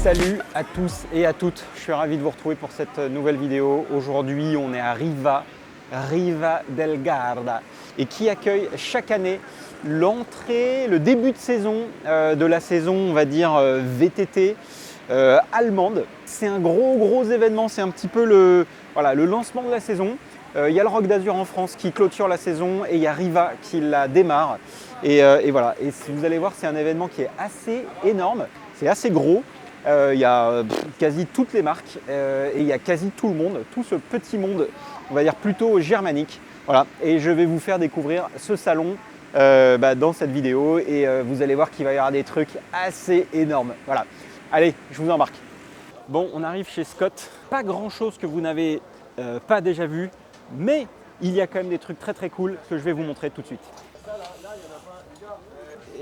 Salut à tous et à toutes, je suis ravi de vous retrouver pour cette nouvelle vidéo. Aujourd'hui, on est à Riva del Garda, et qui accueille chaque année l'entrée, le début de saison de la saison, on va dire VTT allemande. C'est un gros événement, c'est un petit peu le lancement de la saison. Il y a le Rock d'Azur en France qui clôture la saison et il y a Riva qui la démarre. Et voilà, et vous allez voir, c'est un événement qui est assez énorme, c'est assez gros. Il y a quasi toutes les marques et il y a quasi tout le monde, tout ce petit monde, on va dire plutôt germanique. Voilà, et je vais vous faire découvrir ce salon dans cette vidéo et vous allez voir qu'il va y avoir des trucs assez énormes. Voilà, allez, je vous embarque. Bon, on arrive chez Scott. Pas grand chose que vous n'avez pas déjà vu, mais il y a quand même des trucs très cool que je vais vous montrer tout de suite.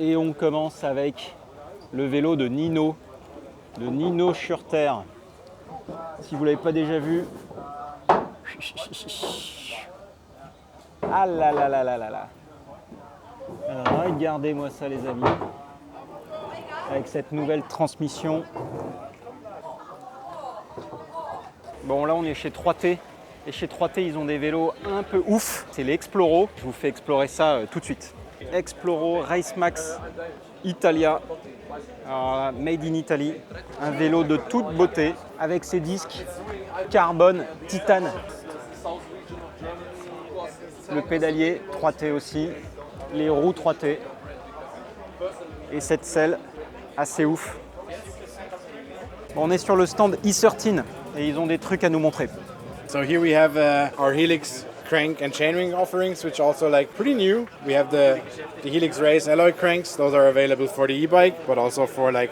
Et on commence avec le vélo de Nino Schurter. Si vous ne l'avez pas déjà vu. Ah là là là là là là. Regardez-moi ça les amis. Avec cette nouvelle transmission. Bon là on est chez 3T. Et chez 3T ils ont des vélos un peu ouf. C'est les Exploro. Je vous fais explorer ça tout de suite. Exploro Race Max Italia. Alors là, made in Italy, un vélo de toute beauté avec ses disques carbone, titane. Le pédalier 3T aussi, les roues 3T et cette selle assez ouf. Bon, on est sur le stand E13 et ils ont des trucs à nous montrer. So here we have our Helix crank and chainring offerings, which are also like pretty new. We have the Helix Race alloy cranks. Those are available for the e-bike, but also for like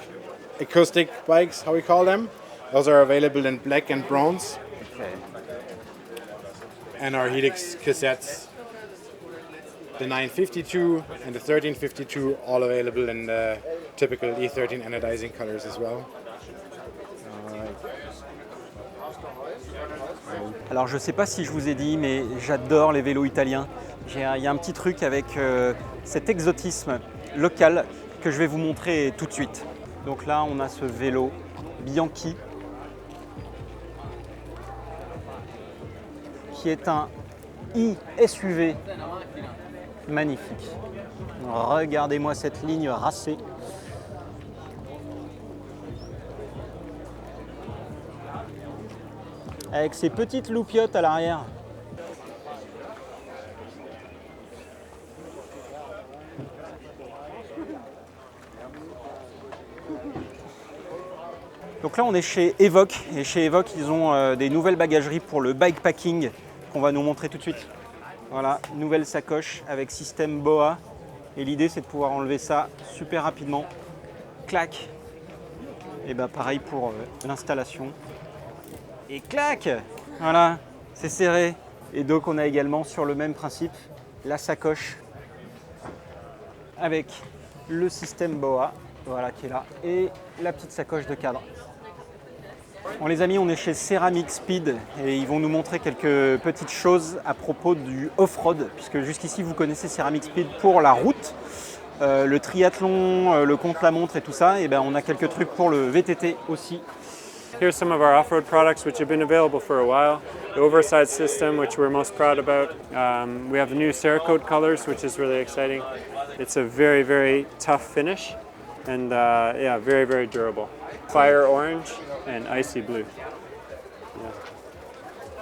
acoustic bikes, how we call them. Those are available in black and bronze. Okay. And our Helix cassettes, the 952 and the 1352, all available in the typical E13 anodizing colors as well. Alors je ne sais pas si je vous ai dit, mais j'adore les vélos italiens. Il y a un petit truc avec cet exotisme local que je vais vous montrer tout de suite. Donc là on a ce vélo Bianchi qui est un e-SUV magnifique. Regardez-moi cette ligne racée. Avec ses petites loupiottes à l'arrière. Donc là on est chez Evoque et chez Evoque ils ont des nouvelles bagageries pour le bikepacking qu'on va nous montrer tout de suite. Voilà, nouvelle sacoche avec système BOA et l'idée c'est de pouvoir enlever ça super rapidement. Clac. Et ben pareil pour l'installation. Et clac! Voilà, c'est serré. Et donc on a également sur le même principe la sacoche avec le système BOA, voilà qui est là, et la petite sacoche de cadre. Bon les amis, on est chez Ceramic Speed et ils vont nous montrer quelques petites choses à propos du off-road, puisque jusqu'ici vous connaissez Ceramic Speed pour la route, le triathlon, le contre-la-montre et tout ça, et ben on a quelques trucs pour le VTT aussi. Here's some of our off-road products which have been available for a while. The oversized system, which we're most proud about. We have the new Cerakote colors, which is really exciting. It's a very tough finish and yeah, very durable. Fire orange and icy blue. Yeah.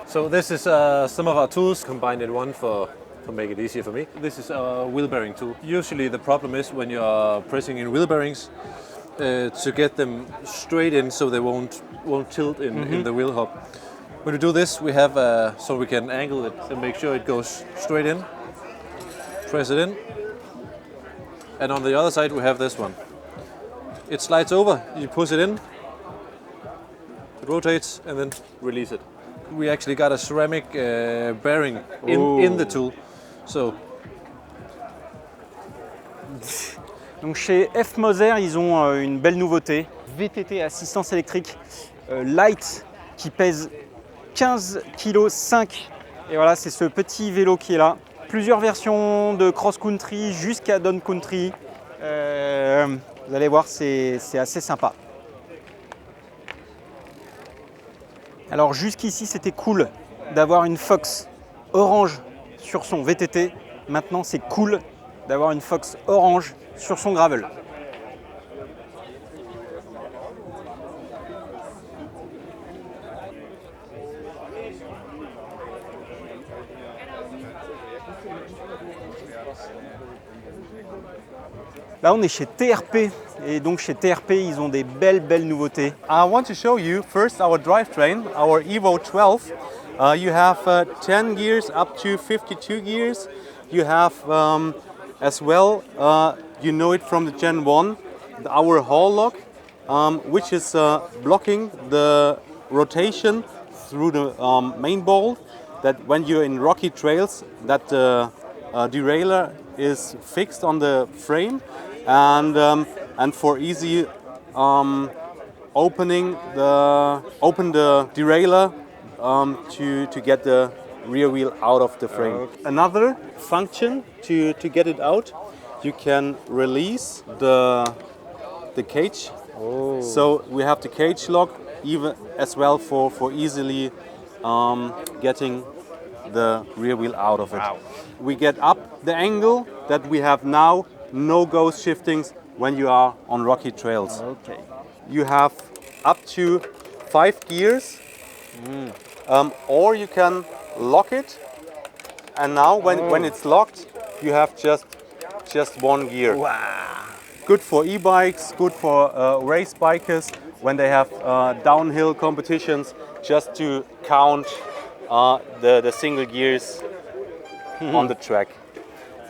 So this is some of our tools combined in one to make it easier for me. This is a wheel bearing tool. Usually the problem is when you're pressing in wheel bearings, to get them straight in so they won't tilt in the wheel hub. When we do this, we have so we can angle it and make sure it goes straight in. Press it in. And on the other side we have this one. It slides over, you push it in, it rotates and then release it. We actually got a ceramic bearing in the tool. So Donc chez F Moser, ils ont une belle nouveauté, VTT assistance électrique light qui pèse 15,5 kg. Et voilà, c'est ce petit vélo qui est là. Plusieurs versions de cross-country jusqu'à down-country. Vous allez voir, c'est assez sympa. Alors jusqu'ici c'était cool d'avoir une Fox orange sur son VTT. Maintenant c'est cool d'avoir une Fox orange sur son gravel. Là, on est chez TRP et donc chez TRP, ils ont des belles nouveautés. I want to show you first our drivetrain, our Evo 12. You have 10 gears up to 52 gears. You have as well, you know it from the Gen 1, our Hall lock, which is blocking the rotation through the main bolt. That when you're in rocky trails, that derailleur is fixed on the frame. And for easy open the derailleur to get the rear wheel out of the frame. Another function to get it out, you can release the cage. So we have the cage lock even as well for easily getting the rear wheel out of it. Wow. We get up the angle that we have now. No ghost shiftings when you are on rocky trails. Okay. You have up to 5 gears, or you can lock it. And now, when it's locked, you have just 1 gear. Wow. Good for e-bikes, good for race bikers when they have downhill competitions, just to count the single gears on the track.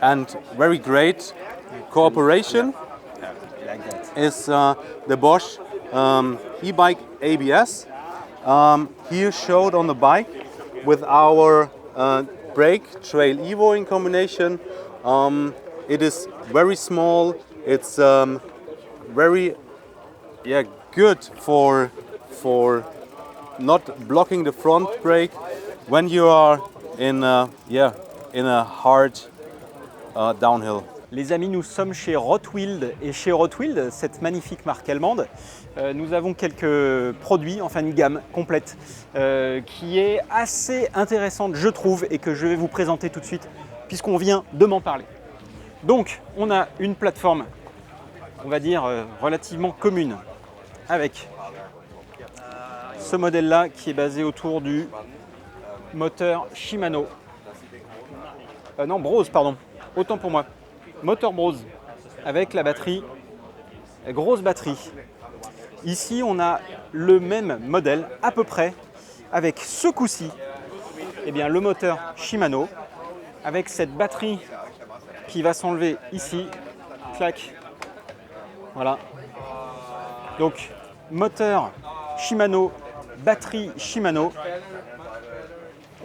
And very great cooperation is the Bosch e-bike ABS. Here showed on the bike with our brake Trail Evo in combination. It is very small. It's very good for not blocking the front brake when you are in a hard downhill. Les amis, nous sommes chez Rotwild et chez Rotwild, cette magnifique marque allemande, nous avons quelques produits, enfin une gamme complète qui est assez intéressante je trouve et que je vais vous présenter tout de suite puisqu'on vient de m'en parler. Donc on a une plateforme, on va dire relativement commune avec ce modèle-là qui est basé autour du moteur Shimano. Non, Brose, pardon, autant pour moi. Moteur Brose avec la batterie, grosse batterie. Ici, on a le même modèle à peu près avec ce coup-ci, le moteur Shimano avec cette batterie qui va s'enlever ici, clac, voilà. Donc moteur Shimano, batterie Shimano.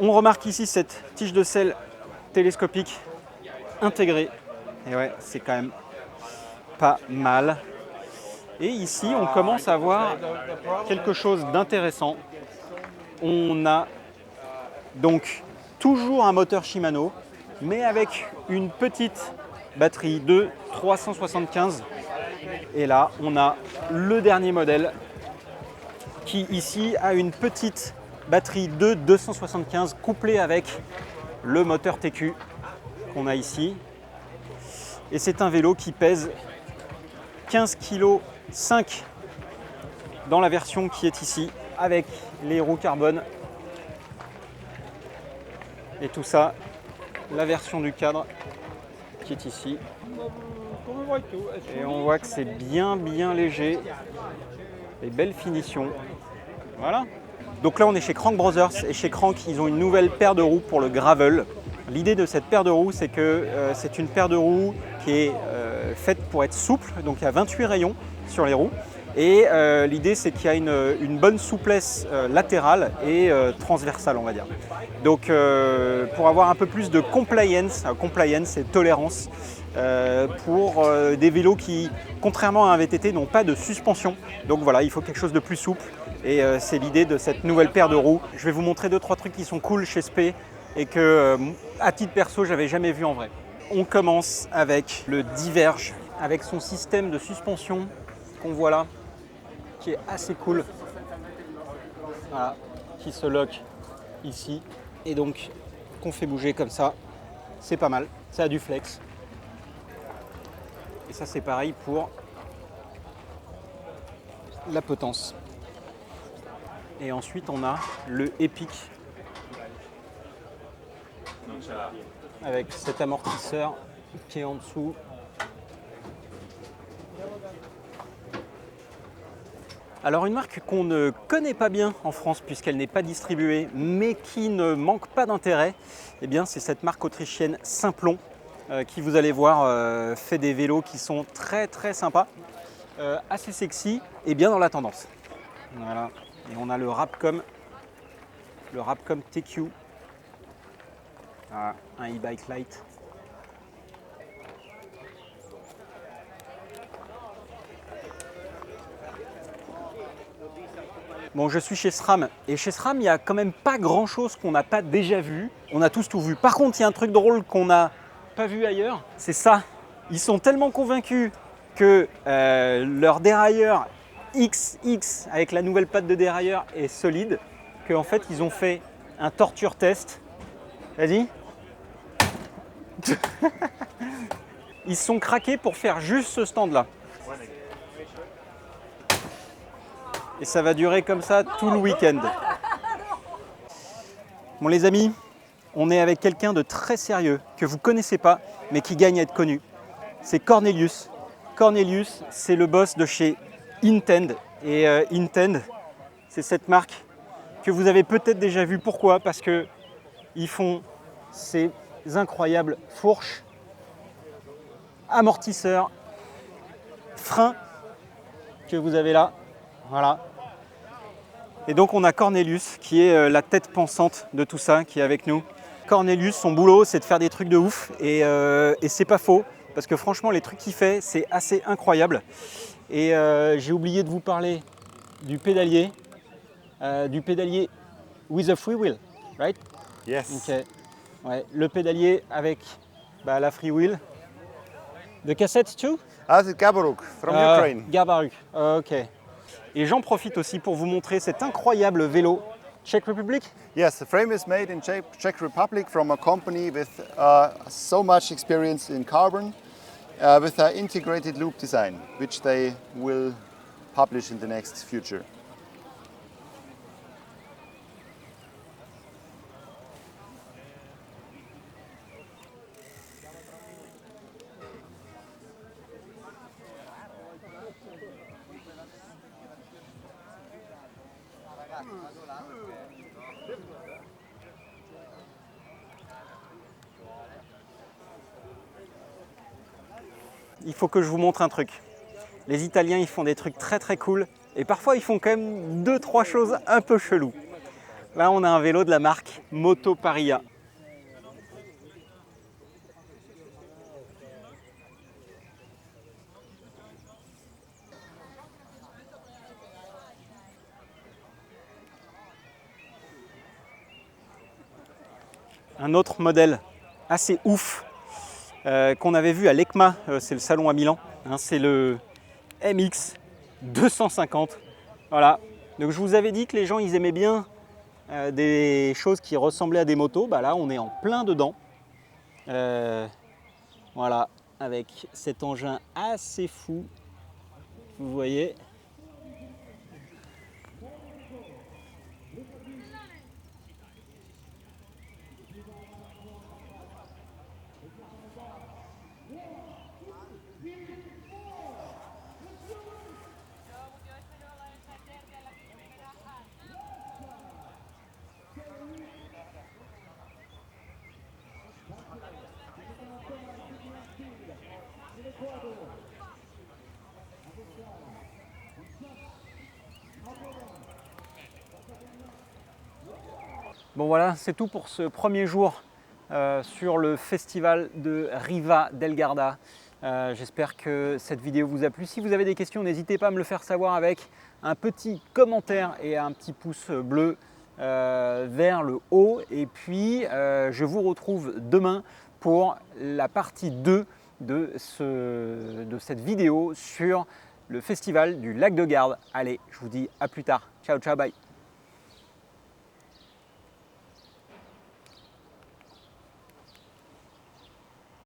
On remarque ici cette tige de selle télescopique intégrée. Et ouais, c'est quand même pas mal. Et ici, on commence à voir quelque chose d'intéressant. On a donc toujours un moteur Shimano, mais avec une petite batterie de 375. Et là, on a le dernier modèle qui ici a une petite batterie de 275 couplée avec le moteur TQ qu'on a ici. Et c'est un vélo qui pèse 15,5 kg dans la version qui est ici, avec les roues carbone. Et tout ça, la version du cadre qui est ici. Et on voit que c'est bien léger. Les belles finitions. Voilà. Donc là, on est chez Crank Brothers. Et chez Crank, ils ont une nouvelle paire de roues pour le gravel. L'idée de cette paire de roues, c'est que c'est une paire de roues qui est faite pour être souple. Donc il y a 28 rayons sur les roues. Et l'idée, c'est qu'il y a une bonne souplesse latérale et transversale, on va dire. Donc pour avoir un peu plus de compliance et tolérance pour des vélos qui, contrairement à un VTT, n'ont pas de suspension. Donc voilà, il faut quelque chose de plus souple. Et c'est l'idée de cette nouvelle paire de roues. Je vais vous montrer 2-3 trucs qui sont cool chez Spey et que, à titre perso, j'avais jamais vu en vrai. On commence avec le Diverge, avec son système de suspension qu'on voit là, qui est assez cool. Voilà. qui se loque ici et donc qu'on fait bouger comme ça. C'est pas mal, ça a du flex. Et ça c'est pareil pour la potence. Et ensuite on a le Epic avec cet amortisseur qui est en dessous. Alors une marque qu'on ne connaît pas bien en France puisqu'elle n'est pas distribuée mais qui ne manque pas d'intérêt, eh bien c'est cette marque autrichienne Simplon qui, vous allez voir, fait des vélos qui sont très très sympas, assez sexy et bien dans la tendance. Voilà. Et on a le Rapcom TQ, un e-bike light. Bon, je suis chez SRAM et chez SRAM, il n'y a quand même pas grand chose qu'on n'a pas déjà vu. On a tous tout vu. Par contre, il y a un truc drôle qu'on n'a pas vu ailleurs, c'est ça. Ils sont tellement convaincus que leur dérailleur XX avec la nouvelle patte de dérailleur est solide qu'en fait, ils ont fait un torture test. Vas-y. Ils se sont craqués pour faire juste ce stand-là. Et ça va durer comme ça tout le week-end. Bon les amis, on est avec quelqu'un de très sérieux, que vous ne connaissez pas, mais qui gagne à être connu. C'est Cornelius. Cornelius, c'est le boss de chez Intend. Et Intend, c'est cette marque que vous avez peut-être déjà vue. Pourquoi? Parce qu'ils font ces incroyables fourches, amortisseurs, freins que vous avez là. Voilà. Et donc on a Cornelius qui est la tête pensante de tout ça, qui est avec nous. Cornelius, son boulot, c'est de faire des trucs de ouf et c'est pas faux parce que franchement les trucs qu'il fait, c'est assez incroyable. Et j'ai oublié de vous parler du pédalier with a free wheel, right? Yes. Ok. Ouais, le pédalier avec la free wheel. The cassette too? As it Gaboruk from Ukraine. Gabaruk, ok. Et j'en profite aussi pour vous montrer cet incroyable vélo. Czech Republic? Yes, the frame is made in Czech Republic from a company with so much experience in carbon, with an integrated loop design, which they will publish in the next future. Il faut que je vous montre un truc. Les Italiens, ils font des trucs très très cool et parfois ils font quand même 2-3 choses un peu cheloues. Là, on a un vélo de la marque Moto Paria. Un autre modèle assez ouf qu'on avait vu à l'ECMA, c'est le salon à Milan, hein, c'est le MX 250. Voilà. Donc je vous avais dit que les gens ils aimaient bien des choses qui ressemblaient à des motos. Bah là on est en plein dedans. Voilà, avec cet engin assez fou. Vous voyez. Bon voilà, c'est tout pour ce premier jour sur le festival de Riva del Garda. J'espère que cette vidéo vous a plu. Si vous avez des questions, n'hésitez pas à me le faire savoir avec un petit commentaire et un petit pouce bleu vers le haut. Et puis, je vous retrouve demain pour la partie 2 de cette vidéo sur le festival du Lac de Garde. Allez, je vous dis à plus tard. Ciao, ciao, bye.